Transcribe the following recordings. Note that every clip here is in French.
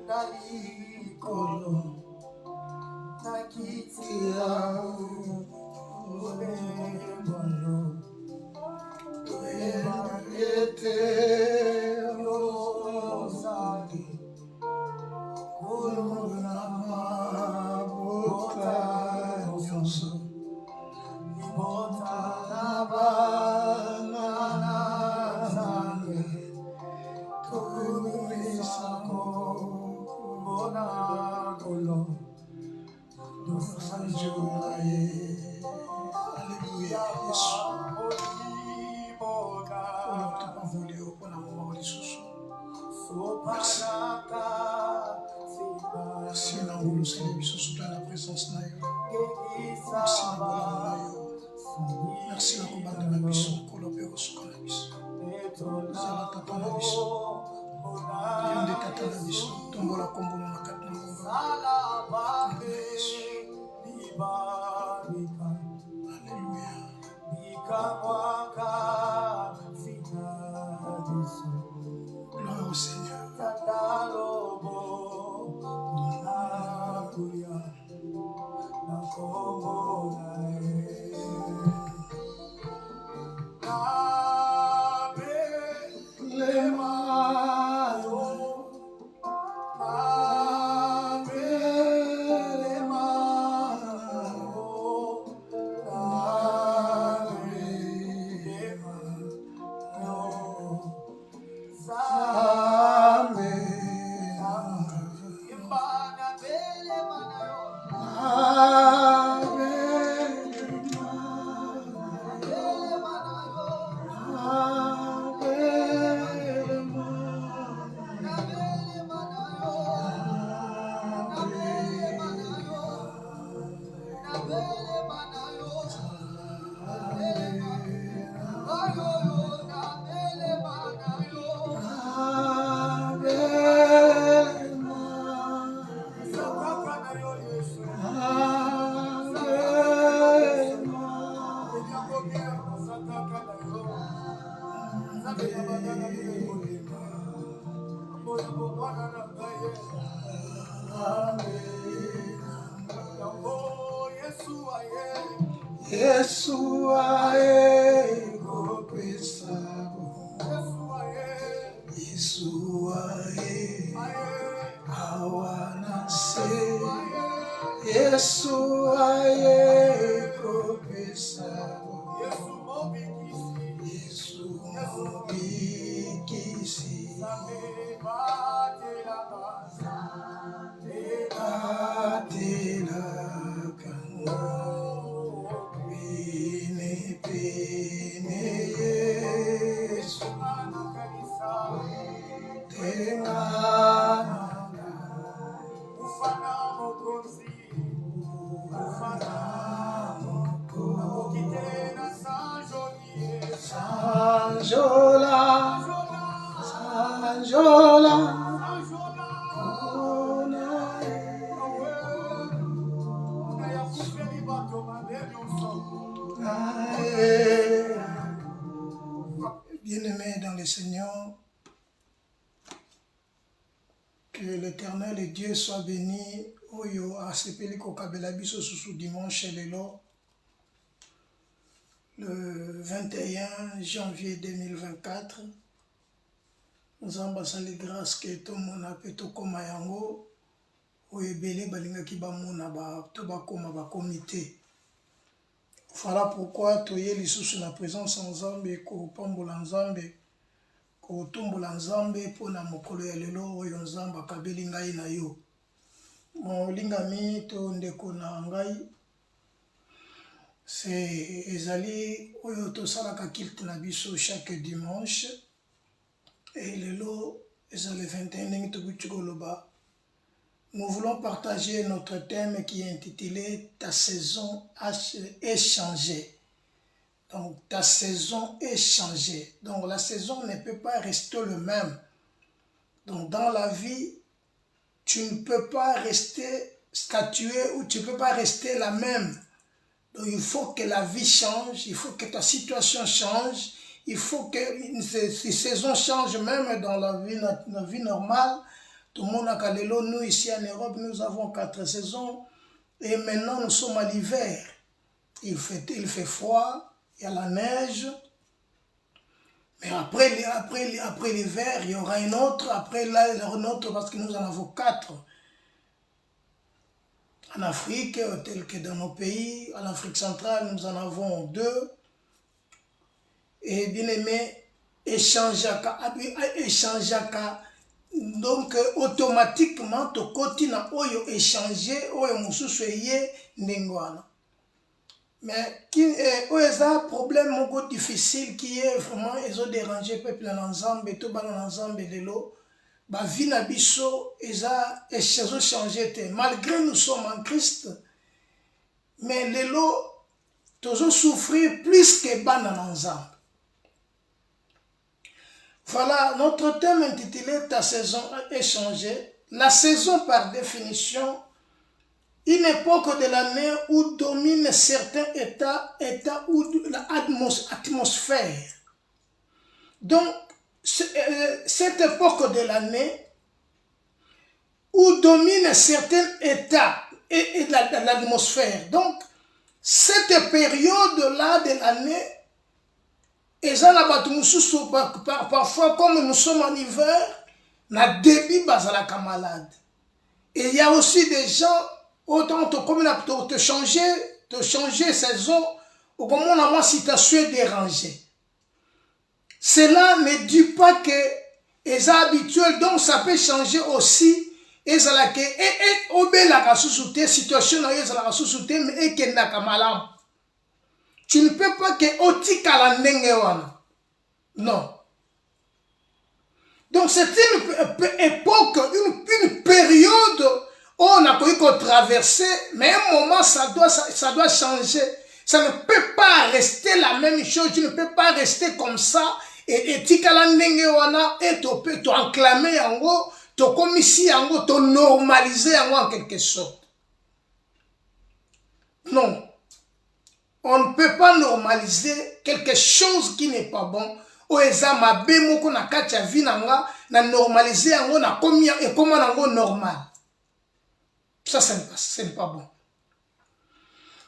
Nalikolo nakitia ulembalo tuelete yosali kuluna mabota nyoso ibota nabana nazange tukumisako bona kolo dosanjulaye. Alléluia. Yesu merci na ngulusa biso sous la présence na yo. Merci na kolonga na yo. Merci na kobanda na biso kolope kosuka na biso. Zala tata na biso. Yo nde tata na biso. Tombola kombo na kati na kombo. Alléluia. Gloire au Seigneur. Yesu aye kopesabo. Yesu aye awanase. Yesu aye kopesabo. Yesu mobikisi. Atela kanga. Sanjola, bien-aimés dans le Seigneur, que l'Éternel et Dieu soit béni. Oyo asepeli kokabela biso susu dimanche lelo, le 21 janvier 2024. Nous avons les grâces que tout le monde a pu koma yango. Oyo ebele balingaki bamona ba to bakoma ba comité. Voilà pourquoi toye lisusu na présence en Nzambe ko pambola Nzambe ko tumbola Nzambe pona mokolo ya lelo oyo Nzambe akabeli ngai na yo. Molingami to ndeko na ngai, c'est ezali oyo tosalaka kilte na biso chaque dimanche, et lelo ezali 21 ndenge tokuti koloba. Nous voulons partager notre thème qui est intitulé « Ta saison est changée ». Donc, ta saison est changée. Donc, la saison ne peut pas rester le même. Donc, dans la vie, tu ne peux pas rester statué ou tu ne peux pas rester la même. Donc, il faut que la vie change, il faut que ta situation change, il faut que ces saisons changent même dans la vie normale. Tout le monde a calé nous ici en Europe, nous avons 4 saisons. Et maintenant, nous sommes à l'hiver. Il fait froid, il y a la neige. Mais après l'hiver, il y aura une autre. Après là, il y aura une autre parce que nous en avons 4. En Afrique, tel que dans nos pays, en Afrique centrale, nous en avons 2. Et bien aimé, échangeaka. Donc, automatiquement, tu continues à échanger, oyo mususu eye ndengwana. Mais, il y a un problème difficile qui est vraiment, ils ont dérangé le peuple ensemble, et tout le monde ensemble, et l'eau. La vie n'a biso, ils ont changé. Malgré nous sommes en Christ, mais l'eau, toujours souffrir plus que ban ensemble. Voilà, notre thème intitulé Ta saison a changé. La saison, par définition, une époque de l'année où domine certains états où l'atmosphère. Donc, cette époque de l'année où domine certains états et l'atmosphère. Donc, cette période-là de l'année, et ça, parfois, comme nous sommes en hiver, na débit bazalaka malade. Et il y a aussi des gens, autant te changer saison, ou comme on a moins situation dérangée. Cela ne dit pas que c'est habituel, donc ça peut changer aussi. Et ça la que obela sous situation na la sous mais et kenda kamalam. Tu ne peux pas que otika la nengewana. Non. Donc c'est une époque, une période où on a connu qu'on traversait, mais à un moment ça doit changer. Ça ne peut pas rester la même chose, tu ne peux pas rester comme ça et tika la nengewana et tu enclamer en gros, tu comme ici en gros, tu normaliser en quelque sorte. Non. On ne peut pas normaliser quelque chose qui n'est pas bon. Oeza mabe moko na kati ya vie nanga na normaliser yango na komi et comment nango normal. Ça c'est pas bon.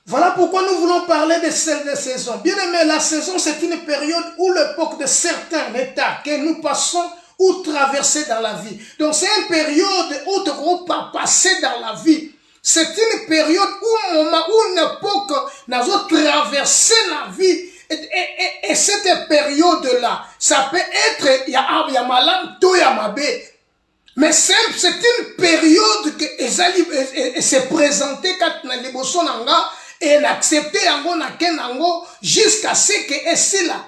Voilà pourquoi nous voulons parler de cette saison. Bien aimé, la saison c'est une période où l'époque de certains états que nous passons ou traverser dans la vie. Donc c'est une période où tu vas passer dans la vie. C'est une période où une époque nous avons traversé la vie. Et cette période-là, ça peut être Yamalam, Toyamabe. Mais c'est une période que s'est présentée quand les Bossonanga et accepté jusqu'à ce que c'est là.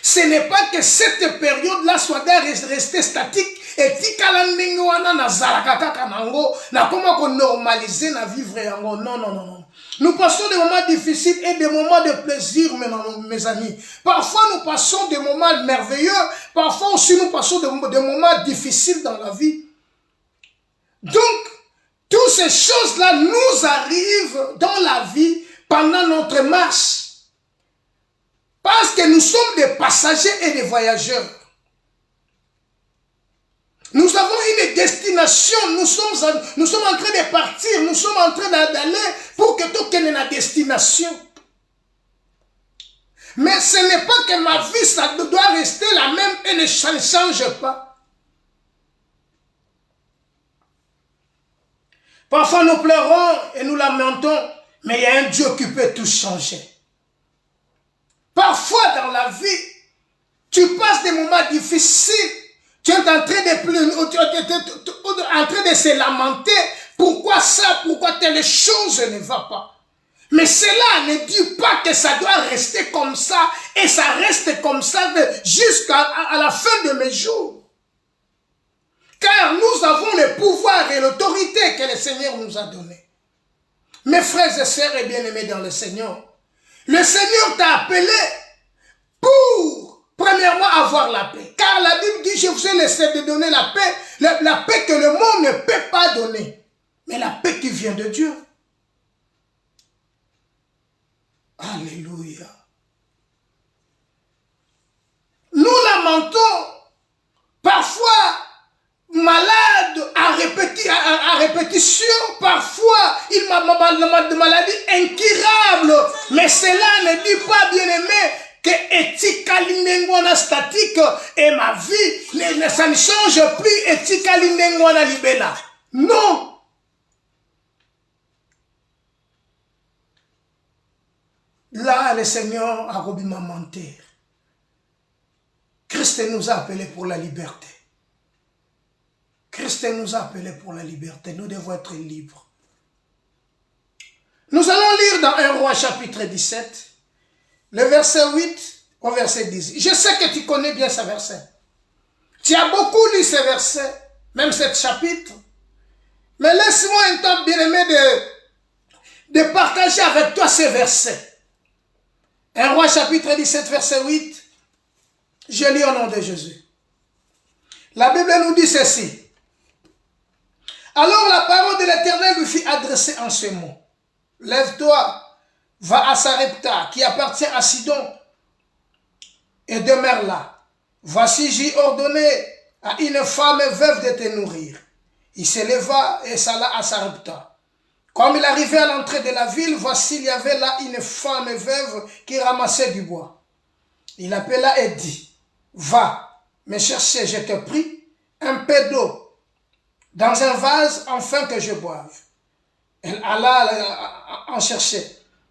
Ce n'est pas que cette période-là soit restée statique et tikalandingwana na zalakaka nango na comment qu'on normaliser na vivre yango. Non. Nous passons des moments difficiles et des moments de plaisir, mes amis. Parfois, nous passons des moments merveilleux. Parfois aussi, nous passons des moments difficiles dans la vie. Donc, toutes ces choses-là nous arrivent dans la vie pendant notre marche. Parce que nous sommes des passagers et des voyageurs. Nous avons une destination, nous sommes en train de partir, nous sommes en train d'aller pour que tout ait une destination. Mais ce n'est pas que ma vie, ça doit rester la même et ne change pas. Parfois nous pleurons et nous lamentons, mais il y a un Dieu qui peut tout changer. Parfois dans la vie, tu passes des moments difficiles. Tu es en train de se lamenter. Pourquoi ça? Pourquoi telle chose ne va pas? Mais cela ne dit pas que ça doit rester comme ça. Et ça reste comme ça jusqu'à la fin de mes jours. Car nous avons le pouvoir et l'autorité que le Seigneur nous a donné. Mes frères et sœurs et bien-aimés dans le Seigneur, le Seigneur t'a appelé pour premièrement, avoir la paix. Car la Bible dit, je vous ai laissé de donner la paix que le monde ne peut pas donner. Mais la paix qui vient de Dieu. Alléluia. Nous lamentons. Parfois, malade à répétition, parfois il m'a de maladie incurable. Mais cela ne dit pas, bien-aimé, que etika lingengwana statique et ma vie, ça ne change plus etika lingengwana libela. Non. Là, le Seigneur a remis ma mentir. Christ nous a appelés pour la liberté. Christ nous a appelés pour la liberté. Nous devons être libres. Nous allons lire dans 1 Roi chapitre 17, le verset 8 au verset 10. Je sais que tu connais bien ce verset. Tu as beaucoup lu ce verset, même ce chapitre. Mais laisse-moi un temps, bien-aimé, de partager avec toi ce verset. 1 Roi chapitre 17, verset 8. Je lis au nom de Jésus. La Bible nous dit ceci. Alors la parole de l'Éternel lui fit adresser en ce mot. Lève-toi, va à Sarepta, qui appartient à Sidon, et demeure là. Voici, j'ai ordonné à une femme veuve de te nourrir. Il se leva et s'alla à Sarepta. Comme il arrivait à l'entrée de la ville, voici, il y avait là une femme veuve qui ramassait du bois. Il appela et dit, va me chercher, je te prie, un peu d'eau dans un vase, afin que je boive. Elle alla en chercher.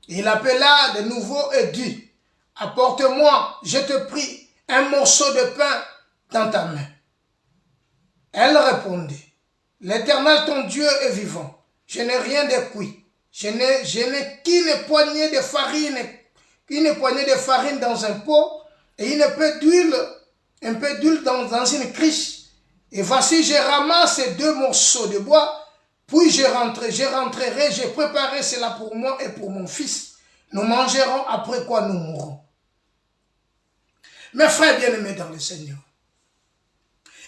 Il appela de nouveau et dit, apporte-moi, je te prie, un morceau de pain dans ta main. Elle répondit, l'Éternel ton Dieu est vivant. Je n'ai rien de cuit. Je n'ai qu'une poignée de farine dans un pot et un peu d'huile dans une criche. Et voici, je ramasse 2 morceaux de bois, puis je rentrerai, j'ai préparé cela pour moi et pour mon fils. Nous mangerons, après quoi nous mourrons. Mes frères bien-aimés dans le Seigneur,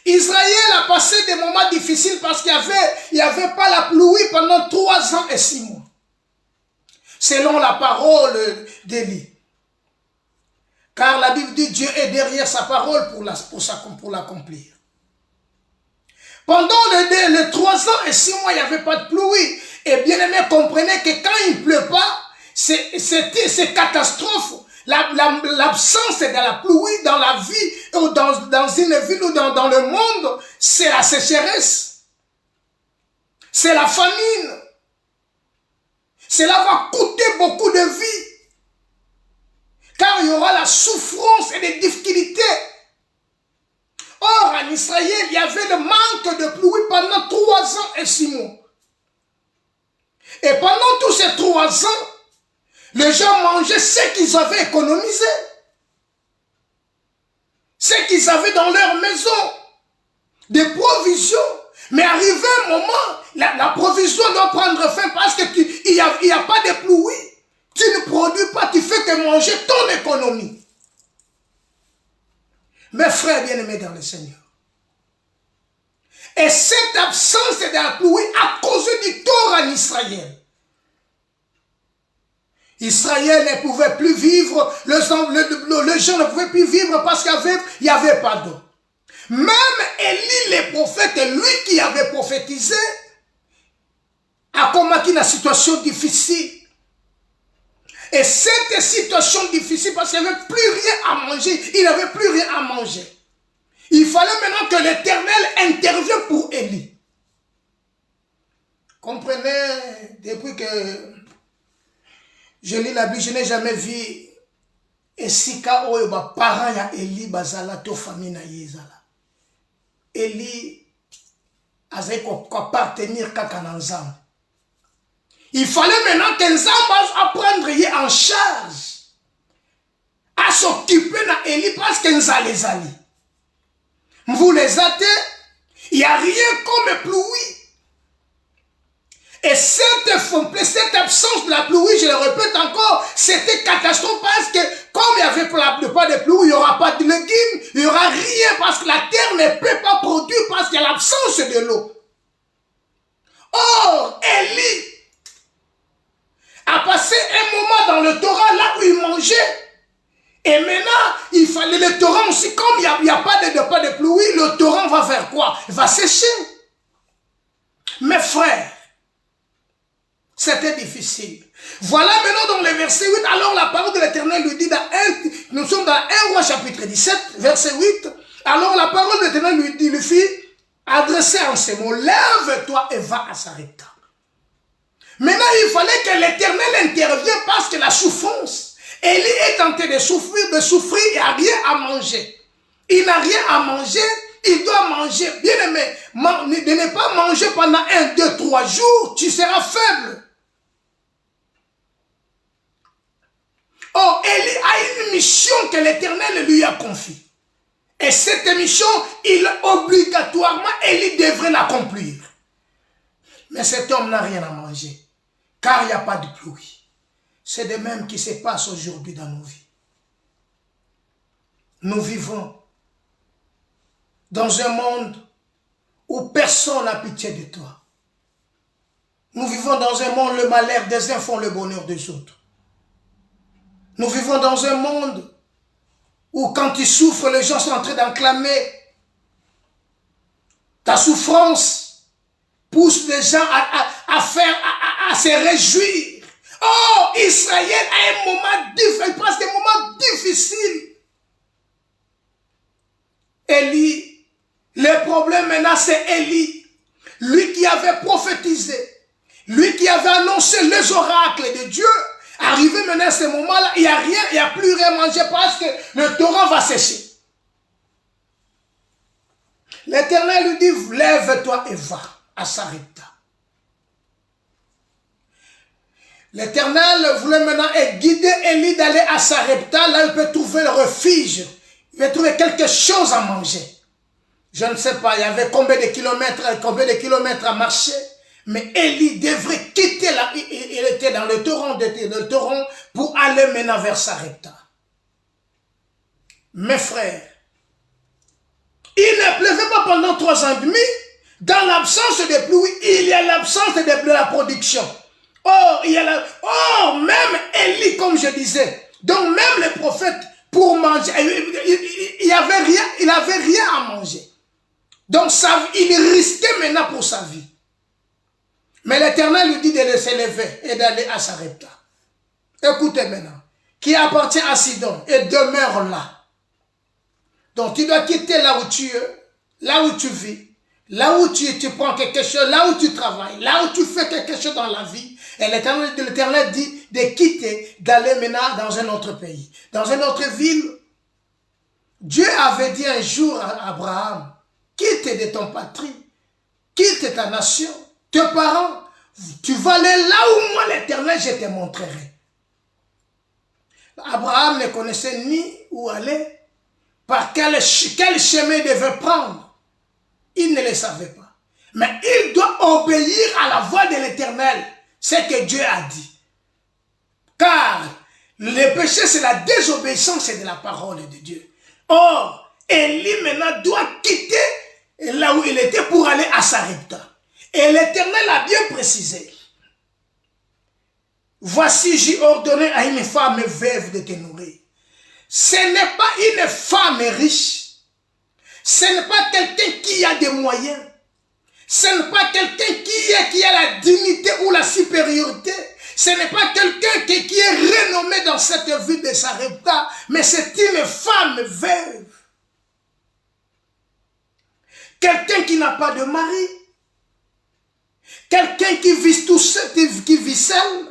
Israël a passé des moments difficiles parce qu'il n'y avait pas la pluie pendant 3 ans et 6 mois. Selon la parole d'Élie. Car la Bible dit Dieu est derrière sa parole pour l'accomplir. Pendant les 3 ans et 6 mois, il n'y avait pas de pluie. Et bien aimé, comprenez que quand il ne pleut pas, c'est catastrophe. L'absence de la pluie dans la vie, ou dans une ville ou dans le monde, c'est la sécheresse. C'est la famine. Cela va coûter beaucoup de vie. Car il y aura la souffrance et des difficultés. Or, en Israël, il y avait le manque de pluie pendant 3 ans et 6 mois. Et pendant tous ces 3 ans, les gens mangeaient ce qu'ils avaient économisé. Ce qu'ils avaient dans leur maison. Des provisions. Mais arrivé un moment, la provision doit prendre fin parce qu'il n'y a pas de pluie. Tu ne produis pas, tu fais que manger ton économie. Mes frères bien-aimés dans le Seigneur. Et cette absence de la pluie a causé du tort en Israël. Israël ne pouvait plus vivre, les gens ne pouvaient plus vivre parce qu'il n'y avait pas d'eau. Même Élie, le prophète, lui qui avait prophétisé, a combattu la situation difficile. Et cette situation difficile, parce qu'il n'y avait plus rien à manger, il n'avait plus rien à manger. Il fallait maintenant que l'Éternel intervienne pour Élie. Comprenez, depuis que je lis la Bible, je n'ai jamais vu esika oyo ba parents ya Élie bazala to famille na yezala. Élie azali ko appartenir kaka na Nzambe. Il fallait maintenant que Nzambe apprendre en charge à s'occuper de Élie parce que Nzale zali. Vous les êtes, il n'y a rien comme pluie. Et cette absence de la pluie, je le répète encore, c'était catastrophique parce que comme il n'y avait pas de pluie, il n'y aura pas de légumes, il n'y aura rien parce que la terre ne peut pas produire parce qu'il y a l'absence de l'eau. Or, Élie a passé un moment dans le Torah là où il mangeait. Et maintenant, il fallait le torrent aussi, comme il n'y a pas de pluie, le torrent va faire quoi? Il va sécher. Mes frères, c'était difficile. Voilà maintenant dans le verset 8, alors la parole de l'Éternel lui dit, nous sommes dans 1 Roi chapitre 17, verset 8, alors la parole de l'Éternel lui fit adresser en ces mots, lève-toi et va à Sarepta. Maintenant, il fallait que l'Éternel intervienne parce que la souffrance, Élie est tenté de souffrir, il n'a rien à manger. Il n'a rien à manger, il doit manger. Bien aimé, de ne pas manger pendant 1, 2, 3 jours, tu seras faible. Or, Élie a une mission que l'Éternel lui a confiée. Et cette mission, obligatoirement, Élie devrait l'accomplir. Mais cet homme n'a rien à manger, car il n'y a pas de pluie. C'est de même qui se passe aujourd'hui dans nos vies. Nous vivons dans un monde où personne n'a pitié de toi. Nous vivons dans un monde où le malheur des uns font le bonheur des autres. Nous vivons dans un monde où quand tu souffres, les gens sont en train d'acclamer. Ta souffrance pousse les gens à se réjouir. Oh, Israël a un moment difficile, il passe des moments difficiles. Élie, le problème maintenant c'est Élie, lui qui avait prophétisé, lui qui avait annoncé les oracles de Dieu. Arrivé maintenant à ce moment-là, il n'y a rien, il n'y a plus rien à manger parce que le torrent va sécher. L'Éternel lui dit, lève-toi et va à Sarepta. L'Éternel voulait maintenant guider Élie d'aller à Sarepta, là il peut trouver le refuge, il peut trouver quelque chose à manger. Je ne sais pas, il y avait combien de kilomètres à marcher. Mais Élie devrait quitter il était dans le torrent pour aller maintenant vers Sarepta. Mes frères, il ne pleuvait pas pendant 3 ans et demi. Dans l'absence de pluie, il y a l'absence de la production. Or, même Élie, comme je disais, donc même les prophètes, pour manger, il n'avait rien à manger. Donc il risquait maintenant pour sa vie. Mais l'Éternel lui dit de se lever et d'aller à Sarepta. Écoutez maintenant, qui appartient à Sidon et demeure là. Donc tu dois quitter là où tu es, là où tu vis, là où tu prends quelque chose, là où tu travailles, là où tu fais quelque chose dans la vie. Et l'Éternel dit de quitter, d'aller maintenant dans un autre pays, dans une autre ville. Dieu avait dit un jour à Abraham, quitte de ton patrie, quitte ta nation, tes parents, tu vas aller là où moi l'Éternel je te montrerai. Abraham ne connaissait ni où aller, par quel chemin il devait prendre. Il ne le savait pas. Mais il doit obéir à la voix de l'Éternel, ce que Dieu a dit. Car le péché c'est la désobéissance de la parole de Dieu. Or, Élie maintenant doit quitter là où il était pour aller à Sarepta. Et l'Éternel a bien précisé. Voici, j'ai ordonné à une femme veuve de te nourrir. Ce n'est pas une femme riche. Ce n'est pas quelqu'un qui a des moyens. Ce n'est pas quelqu'un qui a la dignité ou la supériorité. Ce n'est pas quelqu'un qui est renommé dans cette ville de Sarepta, mais c'est une femme veuve. Quelqu'un qui n'a pas de mari. Quelqu'un qui vit tout seul, qui vit seul.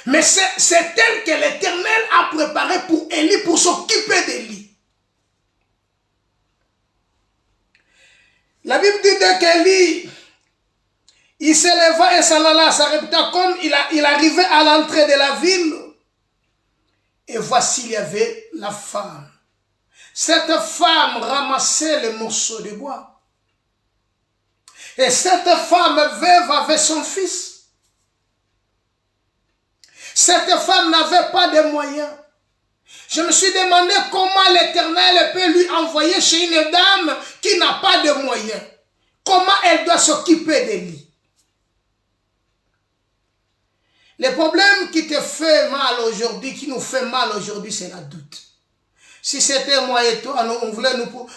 Mais c'est elle que l'Éternel a préparé pour Élie, pour s'occuper d'Élie. La Bible dit qu'Élie, il se leva et s'en alla à Sarepta comme il arrivait à l'entrée de la ville. Et voici, il y avait la femme. Cette femme ramassait les morceaux de bois. Et cette femme veuve avait son fils. Cette femme n'avait pas de moyens. Je me suis demandé comment l'Éternel peut lui envoyer chez une dame qui n'a pas de moyens. Comment elle doit s'occuper d'Élie. Le problème qui te fait mal aujourd'hui, qui nous fait mal aujourd'hui, c'est la doute. Si c'était moi et toi,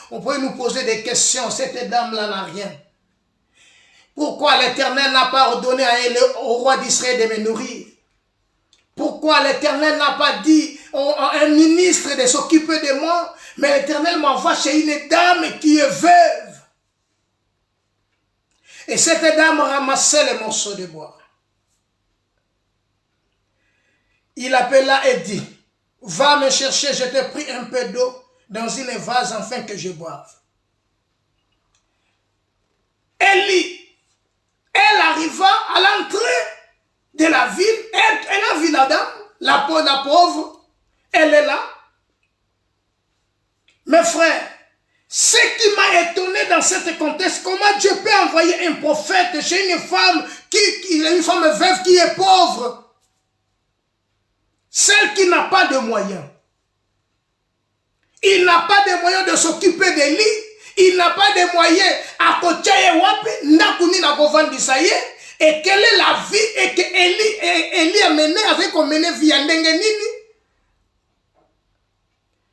on pourrait nous poser des questions. Cette dame-là n'a rien. Pourquoi l'Éternel n'a pas ordonné au roi d'Israël de me nourrir? Pourquoi l'Éternel n'a pas dit à un ministre de s'occuper de moi? Mais l'Éternel m'envoie chez une dame qui est veuve. Et cette dame ramassait les morceaux de bois. Il appela et dit, va me chercher, je t'ai pris un peu d'eau dans une vase afin que je boive. Élie, elle arriva à l'entrée de la ville, elle a vu la dame, la pauvre, elle est là. Mes frères, ce qui m'a étonné dans ce contexte, comment Dieu peut envoyer un prophète chez une femme une femme veuve qui est pauvre, celle qui n'a pas de moyens. Il n'a pas de moyens de s'occuper de lui, il n'a pas de moyens à côté et quelle est la vie et que Élie a mené avec on mené via Ndengenini.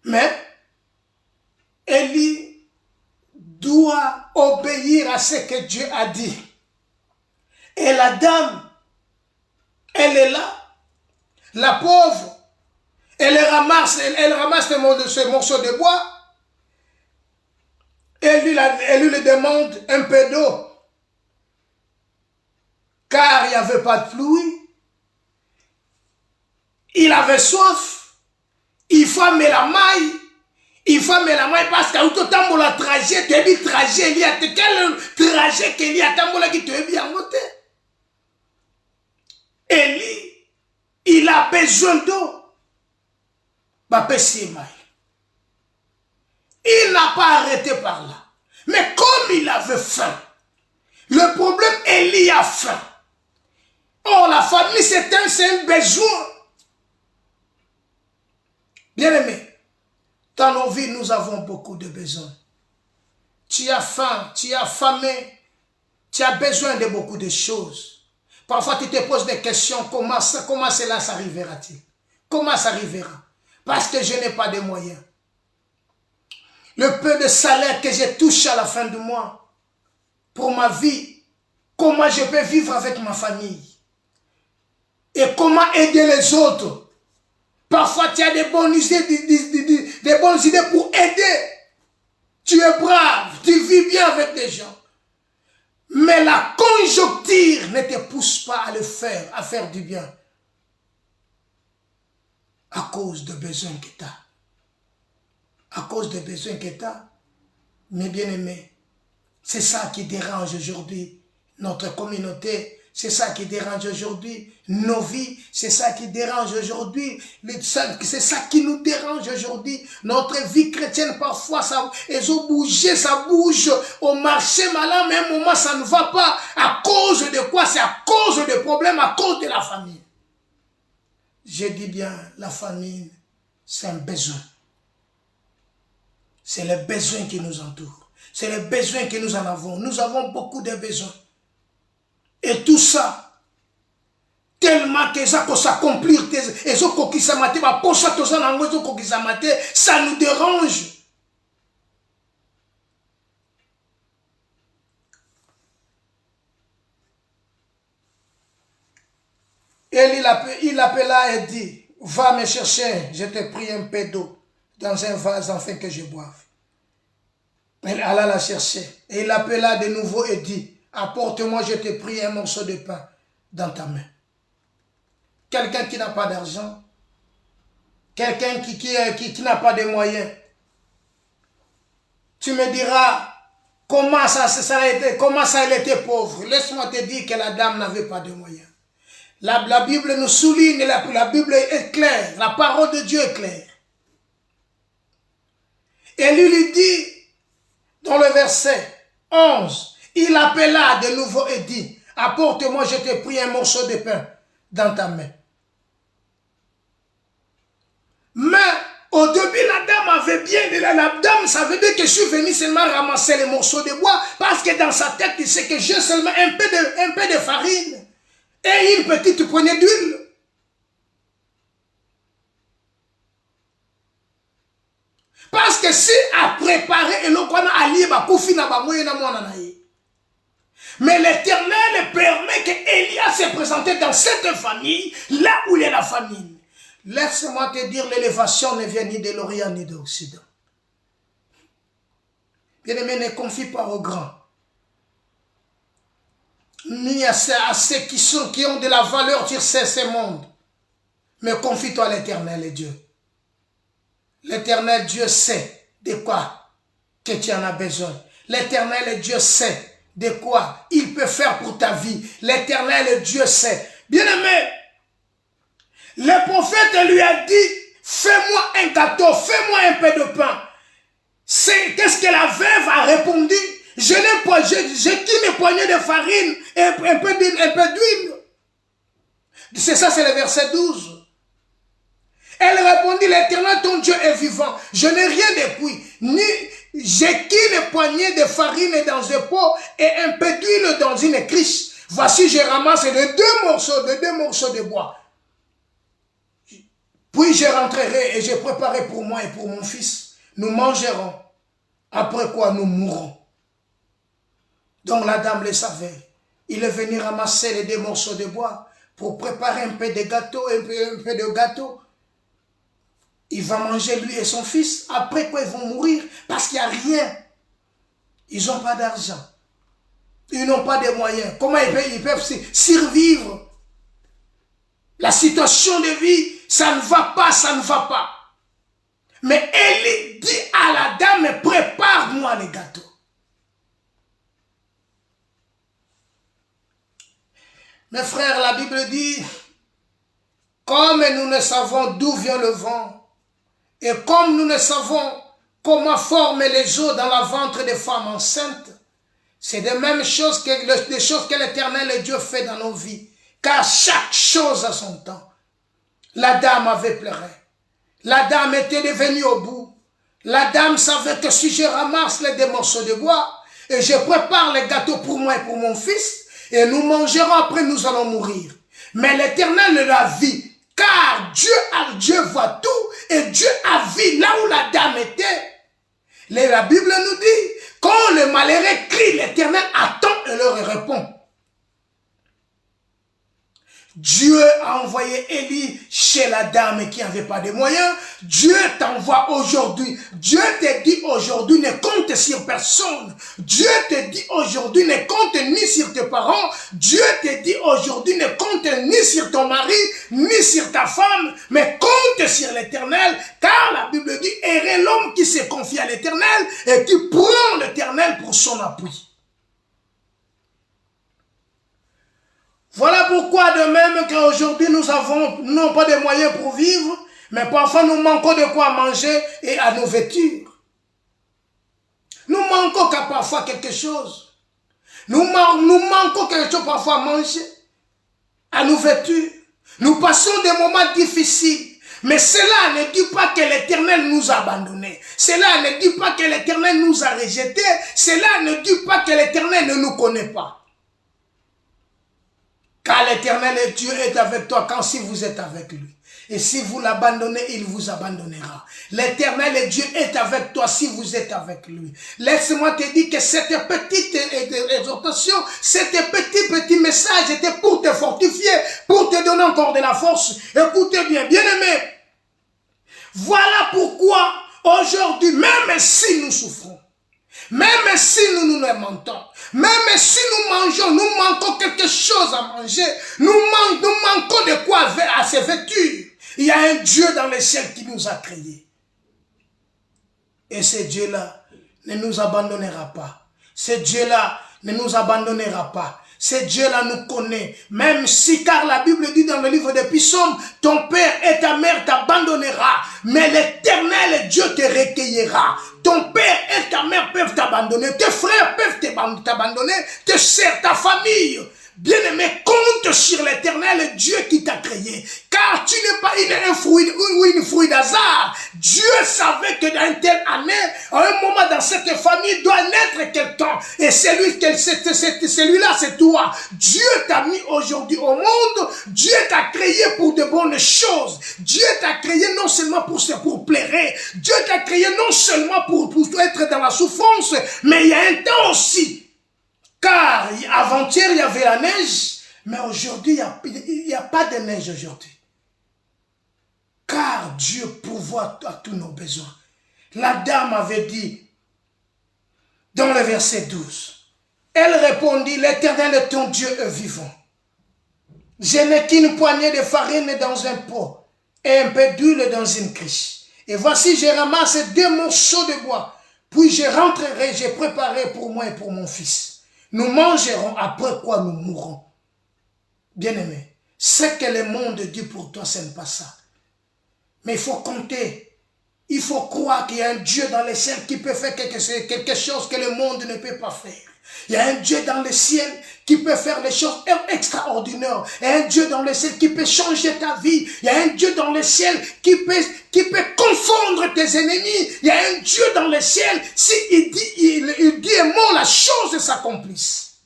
Mais Élie doit obéir à ce que Dieu a dit. Et la dame, elle est là, la pauvre, elle ramasse ce morceau de bois. Et lui lui demande un peu d'eau. Car il n'y avait pas de pluie. Il avait soif. Il faut mettre la maille. Il faut mettre la maille parce que tout le la trajet, tu as dit trajet, il y a quel trajet qu'il y a tambola qui te est bien monté. Élie, il a besoin d'eau. Il n'a pas arrêté par là. Mais comme il avait faim, le problème, Élie a faim. Or, la famille, c'est un besoin. Bien-aimé, dans nos vies, nous avons beaucoup de besoins. Tu as faim, tu as famé, tu as besoin de beaucoup de choses. Parfois, tu te poses des questions, comment cela s'arrivera-t-il? Comment ça arrivera? Parce que je n'ai pas de moyens. Le peu de salaire que je touche à la fin du mois, pour ma vie, comment je peux vivre avec ma famille? Et comment aider les autres? Parfois, tu as des bonnes idées pour aider. Tu es brave, tu vis bien avec des gens. Mais la conjoncture ne te pousse pas à le faire, à faire du bien. À cause de besoins que tu as. À cause des besoins que tu as. Mes bien-aimés, c'est ça qui dérange aujourd'hui notre communauté. C'est ça qui dérange aujourd'hui nos vies. C'est ça qui dérange aujourd'hui. C'est ça qui nous dérange aujourd'hui. Notre vie chrétienne, parfois, ça bouge au marché malin, mais à un moment, ça ne va pas. À cause de quoi? C'est à cause des problèmes, à cause de la famille. Je dis bien, la famille, c'est un besoin. C'est le besoin qui nous entoure. C'est le besoin que nous en avons. Nous avons beaucoup de besoins. Et tout ça, tellement que ça peut s'accomplir, ça nous dérange. Et il appela et dit, va me chercher, je t'ai pris un peu d'eau dans un vase afin que je boive. Elle alla la chercher. Et il appela de nouveau et dit, apporte-moi, je t'ai pris un morceau de pain dans ta main. Quelqu'un qui n'a pas d'argent, quelqu'un qui n'a pas de moyens. Tu me diras, comment elle était pauvre. Laisse-moi te dire que la dame n'avait pas de moyens. La Bible nous souligne, la Bible est claire, la parole de Dieu est claire. Et lui dit, dans le verset 11, il appela de nouveau et dit, apporte-moi, je t'ai pris un morceau de pain dans ta main. Mais au début, la dame avait bien, la dame savait bien que je suis venu seulement ramasser les morceaux de bois, parce que dans sa tête, il sait que j'ai seulement un peu de farine et une petite poignée d'huile. Parce que si a préparé et l'on a allié mais l'Éternel permet que Élia se présente dans cette famille, là où il y a la famine. Laisse-moi te dire, l'élévation ne vient ni de l'Orient ni de l'Occident. Bien-aimé, ne confie pas aux grands, ni à ceux qui ont de la valeur sur ce monde. Mais confie-toi à l'Éternel et Dieu. L'Éternel Dieu sait de quoi que tu en as besoin. L'Éternel Dieu sait de quoi il peut faire pour ta vie. L'Éternel Dieu sait. Bien-aimé, le prophète lui a dit, fais-moi un gâteau, fais-moi un peu de pain. Qu'est-ce que la veuve a répondu? J'ai qu'une poignée de farine et un peu d'huile. C'est ça, c'est le verset 12. Elle répondit, l'Éternel, ton Dieu est vivant. Je n'ai rien depuis. J'ai qu'une poignée de farine dans un pot et un peu d'huile dans une criche. Voici, je ramasse les deux morceaux de bois. Puis je rentrerai et je préparerai pour moi et pour mon fils. Nous mangerons. Après quoi, nous mourrons. Donc la dame le savait. Il est venu ramasser les deux morceaux de bois pour préparer un peu de gâteau, un peu de gâteau. Il va manger lui et son fils. Après quoi, ils vont mourir parce qu'il n'y a rien. Ils n'ont pas d'argent. Ils n'ont pas de moyens. Comment ils peuvent survivre? La situation de vie, ça ne va pas, ça ne va pas. Mais Élie dit à la dame, prépare-moi les gâteaux. Mes frères, la Bible dit, comme nous ne savons d'où vient le vent, et comme nous ne savons comment former les eaux dans la ventre des femmes enceintes, c'est de même choses des choses que l'Éternel Dieu fait dans nos vies. Car chaque chose a son temps. La dame avait pleuré. La dame était devenue au bout. La dame savait que si je ramasse les deux morceaux de bois et je prépare les gâteaux pour moi et pour mon fils, et nous mangerons, après nous allons mourir. Mais l'Éternel l'a vu. Car Dieu voit tout et Dieu a vu là où la dame était. La Bible nous dit, quand le malheureux crie, l'Éternel attend et leur répond. Dieu a envoyé Élie chez la dame qui n'avait pas de moyens. Dieu t'envoie aujourd'hui. Dieu te dit aujourd'hui, ne compte sur personne. Dieu te dit aujourd'hui, ne compte ni sur tes parents. Dieu te dit aujourd'hui, ne compte ni sur ton mari, ni sur ta femme, mais compte sur l'Éternel. Car la Bible dit, heureux l'homme qui se confie à l'Éternel et qui prend l'Éternel pour son appui. Voilà pourquoi de même qu'aujourd'hui nous avons non pas de moyens pour vivre, mais parfois nous manquons de quoi manger et à nous vêtir. Nous manquons parfois quelque chose. Nous manquons quelque chose parfois à manger, à nous vêtir. Nous passons des moments difficiles. Mais cela ne dit pas que l'Éternel nous a abandonnés. Cela ne dit pas que l'Éternel nous a rejetés. Cela ne dit pas que l'Éternel ne nous connaît pas. Car l'Éternel Dieu est avec toi quand si vous êtes avec lui. Et si vous l'abandonnez, il vous abandonnera. L'Éternel Dieu est avec toi si vous êtes avec lui. Laisse-moi te dire que cette petite exhortation, cet petit message était pour te fortifier, pour te donner encore de la force. Écoutez bien, bien-aimés. Voilà pourquoi aujourd'hui, même si nous souffrons, même si nous mentons, même si nous mangeons, nous manquons quelque chose à manger, nous manquons de quoi à se vêtir. Il y a un Dieu dans le ciel qui nous a créés. Et ce Dieu-là ne nous abandonnera pas. Ce Dieu-là ne nous abandonnera pas. Ce Dieu-là nous connaît. Même si, car la Bible dit dans le livre des Psaumes, ton père et ta mère t'abandonnera, mais l'Éternel Dieu te recueillera. Ton père et ta mère peuvent t'abandonner, tes frères peuvent t'abandonner, tes sœurs, ta famille. Bien-aimé, compte sur l'Éternel Dieu qui t'a créé. Car tu n'es pas une fruit d'hasard. Dieu savait que dans une telle année, à un moment dans cette famille, doit naître quelqu'un. Et celui-là, c'est toi. Dieu t'a mis aujourd'hui au monde. Dieu t'a créé pour de bonnes choses. Dieu t'a créé non seulement pour plaire. Dieu t'a créé non seulement pour être dans la souffrance, mais il y a un temps aussi. Car avant-hier, il y avait la neige, mais aujourd'hui, il n'y a pas de neige aujourd'hui. Car Dieu pourvoit à tous nos besoins. La dame avait dit, dans le verset 12, elle répondit, l'Éternel est ton Dieu est vivant. Je n'ai qu'une poignée de farine dans un pot et un peu d'huile dans une criche. Et voici, je ramasse 2 morceaux de bois. Puis je rentrerai, j'ai préparé pour moi et pour mon fils. Nous mangerons, après quoi nous mourrons. Bien-aimé, ce que le monde dit pour toi, ce n'est pas ça. Mais il faut compter. Il faut croire qu'il y a un Dieu dans les ciels qui peut faire quelque chose que le monde ne peut pas faire. Il y a un Dieu dans le ciel qui peut faire des choses extraordinaires. Il y a un Dieu dans le ciel qui peut changer ta vie. Il y a un Dieu dans le ciel qui peut confondre tes ennemis. Il y a un Dieu dans le ciel, s'il dit un mot, la chose s'accomplisse.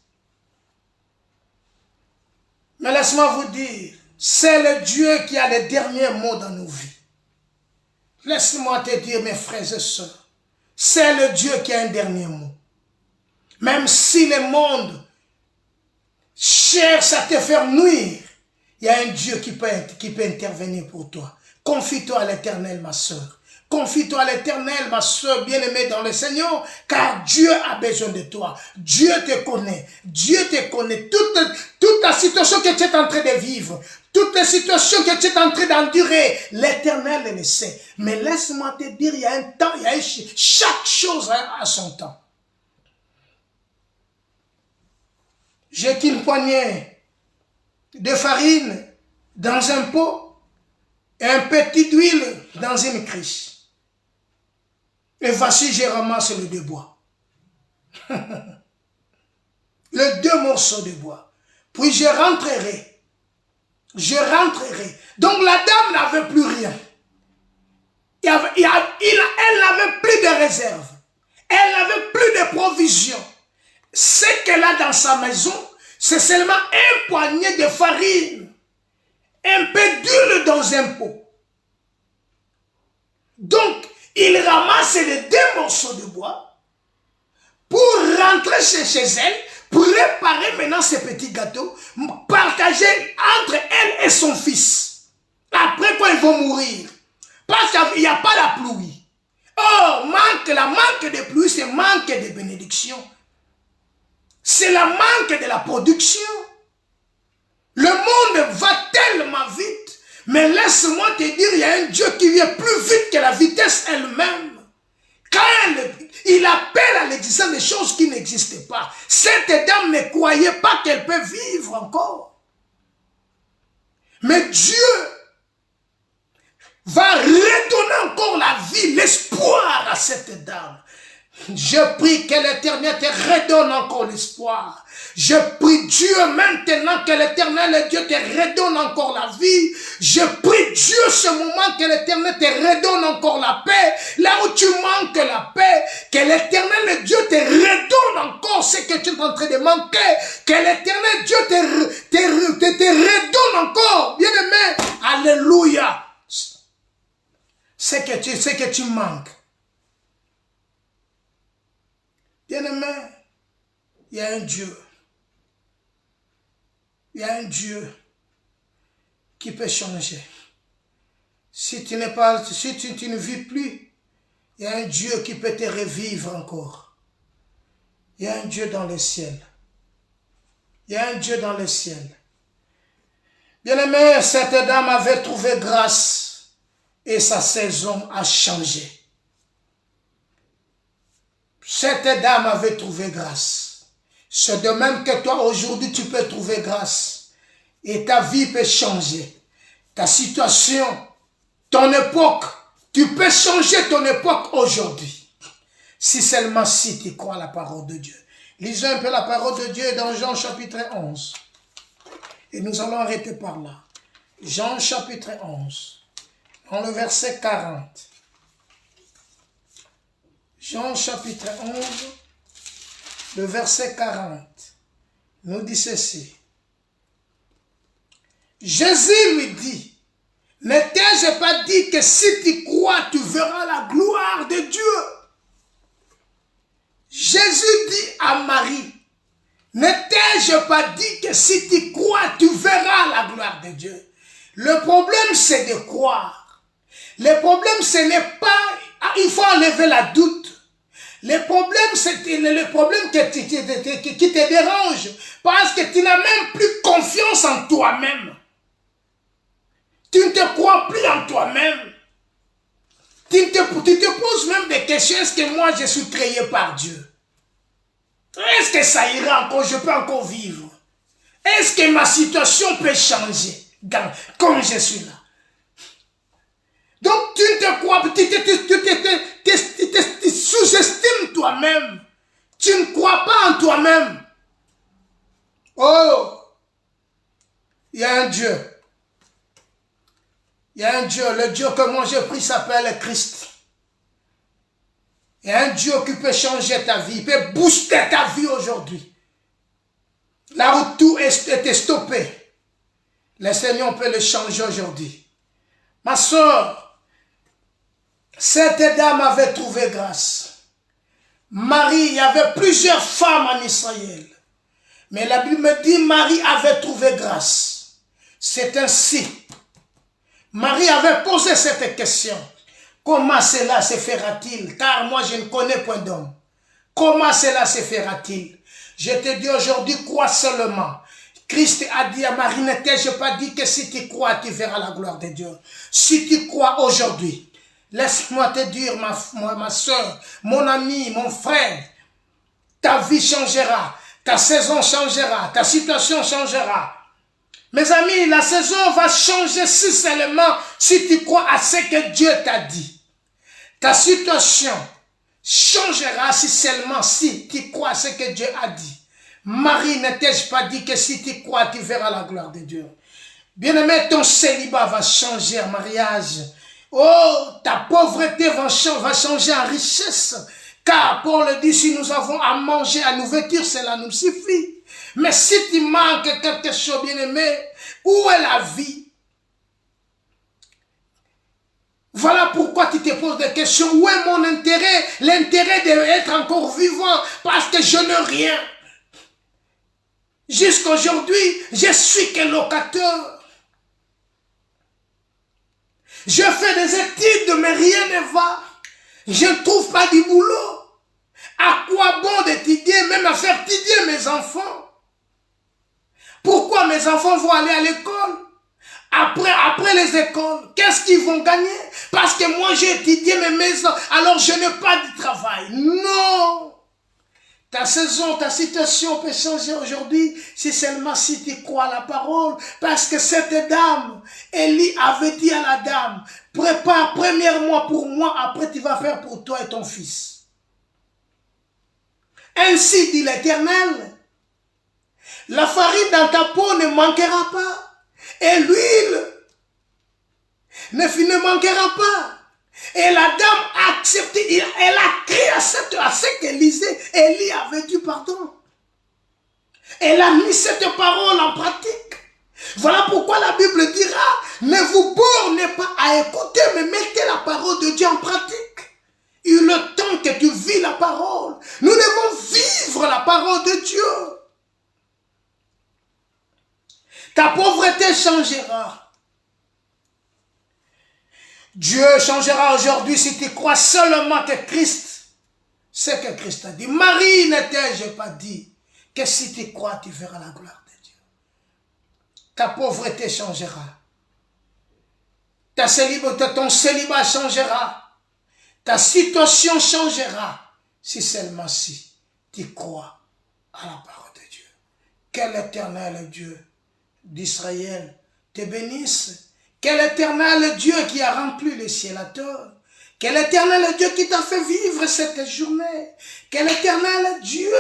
Mais laisse-moi vous dire, c'est le Dieu qui a les derniers mots dans nos vies. Laisse-moi te dire, mes frères et sœurs, c'est le Dieu qui a un dernier mot. Même si le monde cherche à te faire nuire, il y a un Dieu qui peut intervenir pour toi. Confie-toi à l'Éternel, ma sœur. Confie-toi à l'Éternel, ma sœur bien-aimée dans le Seigneur, car Dieu a besoin de toi. Dieu te connaît. Dieu te connaît. Toute la situation que tu es en train de vivre, toutes les situations que tu es en train d'endurer, l'Éternel le sait. Mais laisse-moi te dire, il y a un temps, chaque chose a son temps. J'ai qu'une poignée de farine dans un pot et un petit d'huile dans une criche. Et voici, je ramasse le 2 bois. Les 2 morceaux de bois. Puis je rentrerai. Donc la dame n'avait plus rien. Elle n'avait plus de réserve. Elle n'avait plus de provisions. Ce qu'elle a dans sa maison, c'est seulement un poignet de farine, un peu d'huile dans un pot. Donc, il ramasse les 2 morceaux de bois pour rentrer chez elle, pour préparer maintenant ce petit gâteau, partager entre elle et son fils. Après quoi, ils vont mourir. Parce qu'il n'y a pas la pluie. Oh, la manque de pluie, c'est manque de bénédiction. C'est la manque de la production. Le monde va tellement vite. Mais laisse-moi te dire, il y a un Dieu qui vient plus vite que la vitesse elle-même. Quand il appelle à l'existence des choses qui n'existaient pas. Cette dame ne croyait pas qu'elle peut vivre encore. Mais Dieu va redonner encore la vie, l'espoir à cette dame. Je prie que l'Éternel te redonne encore l'espoir. Je prie Dieu maintenant que l'Éternel Dieu te redonne encore la vie. Je prie Dieu ce moment que l'Éternel te redonne encore la paix. Là où tu manques la paix, que l'Éternel Dieu te redonne encore ce que tu es en train de manquer. Que l'Éternel Dieu te redonne encore. Bien-aimé, alléluia. Ce que tu manques. Bien-aimé, il y a un Dieu. Il y a un Dieu qui peut changer. Si tu ne vis plus, il y a un Dieu qui peut te revivre encore. Il y a un Dieu dans le ciel. Il y a un Dieu dans le ciel. Bien-aimé, cette dame avait trouvé grâce et sa saison a changé. Cette dame avait trouvé grâce. C'est de même que toi, aujourd'hui, tu peux trouver grâce. Et ta vie peut changer. Ta situation, ton époque, tu peux changer ton époque aujourd'hui. Si seulement si tu crois à la parole de Dieu. Lisons un peu la parole de Dieu dans Jean chapitre 11. Et nous allons arrêter par là. Jean chapitre 11, dans le verset 40. Jean chapitre 11, le verset 40, nous dit ceci. Jésus lui dit, ne t'ai-je pas dit que si tu crois, tu verras la gloire de Dieu? Jésus dit à Marie, ne t'ai-je pas dit que si tu crois, tu verras la gloire de Dieu? Le problème, c'est de croire. Le problème, ce n'est pas... il faut enlever la doute. Le problème, c'est le problème qui te dérange. Parce que tu n'as même plus confiance en toi-même. Tu ne te crois plus en toi-même. Tu te poses même des questions. Est-ce que moi, je suis créé par Dieu? Est-ce que ça ira encore? Je peux encore vivre? Est-ce que ma situation peut changer comme je suis là? Donc, tu ne te crois pas, tu sous-estimes toi-même. Tu ne crois pas en toi-même. Oh, il y a un Dieu. Il y a un Dieu. Le Dieu que moi j'ai pris s'appelle Christ. Il y a un Dieu qui peut changer ta vie. Il peut booster ta vie aujourd'hui. Là où tout était stoppé, le Seigneur peut le changer aujourd'hui. Ma soeur, cette dame avait trouvé grâce. Marie, il y avait plusieurs femmes en Israël. Mais la Bible me dit, Marie avait trouvé grâce. C'est ainsi. Marie avait posé cette question. Comment cela se fera-t-il? Car moi, je ne connais point d'homme. Comment cela se fera-t-il? Je te dis aujourd'hui, crois seulement. Christ a dit à Marie, ne t'ai-je pas dit que si tu crois, tu verras la gloire de Dieu. Si tu crois aujourd'hui, laisse-moi te dire, ma soeur, mon ami, mon frère, ta vie changera, ta saison changera, ta situation changera. Mes amis, la saison va changer si seulement si tu crois à ce que Dieu t'a dit. Ta situation changera si seulement si tu crois à ce que Dieu a dit. Marie, ne t'ai-je pas dit que si tu crois, tu verras la gloire de Dieu? Bien-aimé, ton célibat va changer en mariage. Oh, ta pauvreté va changer en richesse. Car Paul dit, si nous avons à manger, à nous vêtir, cela nous suffit. Mais si tu manques quelque chose, bien-aimé, où est la vie? Voilà pourquoi tu te poses des questions. Où est mon intérêt? L'intérêt d'être encore vivant, parce que je n'ai rien. Jusqu'aujourd'hui, je suis que locateur. Je fais des études, mais rien ne va. Je ne trouve pas du boulot. À quoi bon d'étudier, même à faire étudier mes enfants? Pourquoi mes enfants vont aller à l'école? Après les écoles, qu'est-ce qu'ils vont gagner? Parce que moi j'ai étudié mes maisons, alors je n'ai pas de travail. Non! Ta saison, ta situation peut changer aujourd'hui si seulement si tu crois à la parole. Parce que cette dame, Élie avait dit à la dame, prépare premièrement pour moi, après tu vas faire pour toi et ton fils. Ainsi dit l'Éternel, la farine dans ta peau ne manquera pas. Et l'huile ne manquera pas. Et la dame a accepté, elle a crié à ce qu'Élie avait dit pardon. Elle a mis cette parole en pratique. Voilà pourquoi la Bible dira, ne vous bornez pas à écouter, mais mettez la parole de Dieu en pratique. Et le temps que tu vis la parole, nous devons vivre la parole de Dieu. Ta pauvreté changera. Dieu changera aujourd'hui si tu crois seulement que Christ, c'est que Christ a dit. Marie, ne t'ai-je pas dit que si tu crois, tu verras la gloire de Dieu. Ta pauvreté changera. Ton célibat changera. Ta situation changera. Si seulement si tu crois à la parole de Dieu. Quel éternel Dieu d'Israël te bénisse. Quel éternel Dieu qui a rempli le ciel à terre. Quel éternel Dieu qui t'a fait vivre cette journée. Quel éternel Dieu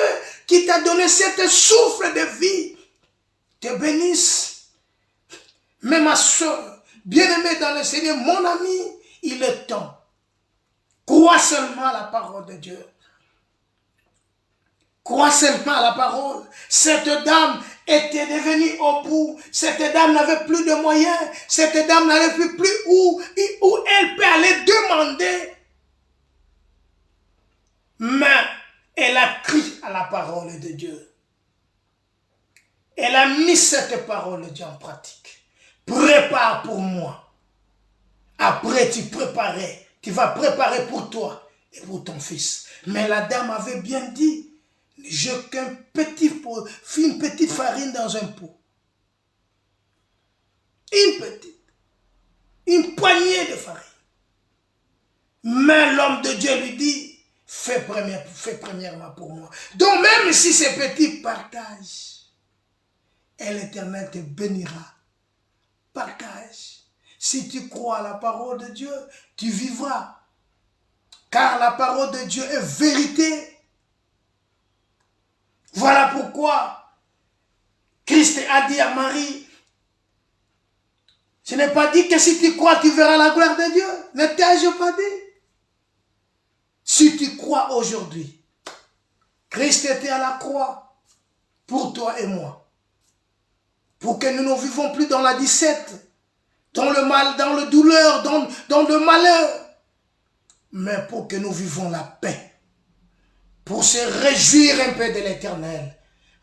qui t'a donné cet souffle de vie. Te bénisse mais ma soeur, bien-aimée dans le Seigneur, mon ami, il est temps. Crois seulement à la parole de Dieu. Crois seulement à la parole. Cette dame était devenue au bout. Cette dame n'avait plus de moyens. Cette dame n'avait plus où elle peut aller demander. Mais elle a crié à la parole de Dieu. Elle a mis cette parole de Dieu en pratique. Prépare pour moi. Après, tu vas préparer pour toi et pour ton fils. Mais la dame avait bien dit, j'ai qu'une petite farine dans un pot. Une poignée de farine. Mais l'homme de Dieu lui dit, fais premièrement pour moi. Donc même si c'est petit, partage. Et l'Éternel te bénira. Partage. Si tu crois à la parole de Dieu, tu vivras. Car la parole de Dieu est vérité. Voilà pourquoi Christ a dit à Marie, je n'ai pas dit que si tu crois, tu verras la gloire de Dieu. Ne t'ai-je pas dit? Si tu crois aujourd'hui, Christ était à la croix pour toi et moi. Pour que nous ne vivons plus dans la disette, dans le mal, dans le douleur, dans le malheur. Mais pour que nous vivons la paix. Pour se réjouir un peu de l'Éternel.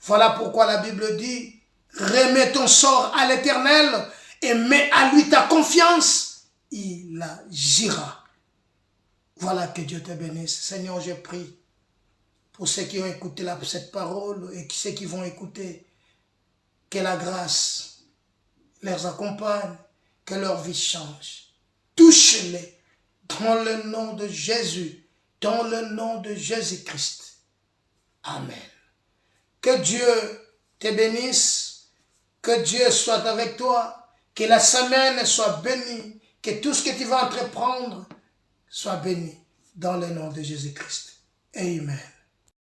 Voilà pourquoi la Bible dit, remets ton sort à l'Éternel et mets à lui ta confiance. Il agira. Voilà, que Dieu te bénisse. Seigneur, je prie pour ceux qui ont écouté cette parole et ceux qui vont écouter, que la grâce les accompagne, que leur vie change. Touche-les dans le nom de Jésus, dans le nom de Jésus-Christ. Amen. Que Dieu te bénisse, que Dieu soit avec toi, que la semaine soit bénie, que tout ce que tu vas entreprendre soit béni dans le nom de Jésus-Christ. Amen.